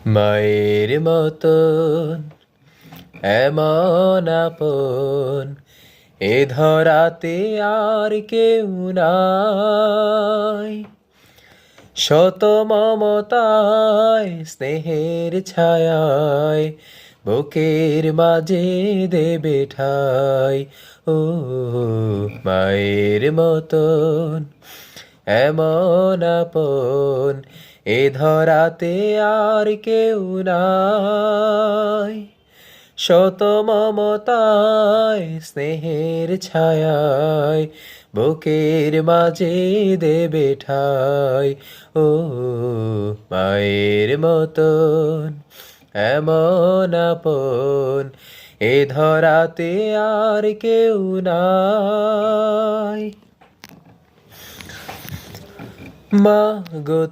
মায়ের মতন এমন আপন এ ধরাতে আর কেউ নাই। শত মমতায় স্নেহের ছায়ায় বুকের মাঝে দেবে ঠাই। ও মায়ের মতন এমন আপন এ ধরাতে আর কেউ নাই। শত মমতায় স্নেহের ছায়ায় বুকের মাঝে দেবে ঠাই। ও মায়ের মতন এমন আপন এ ধরাতে আর কেউ নাই। মা গো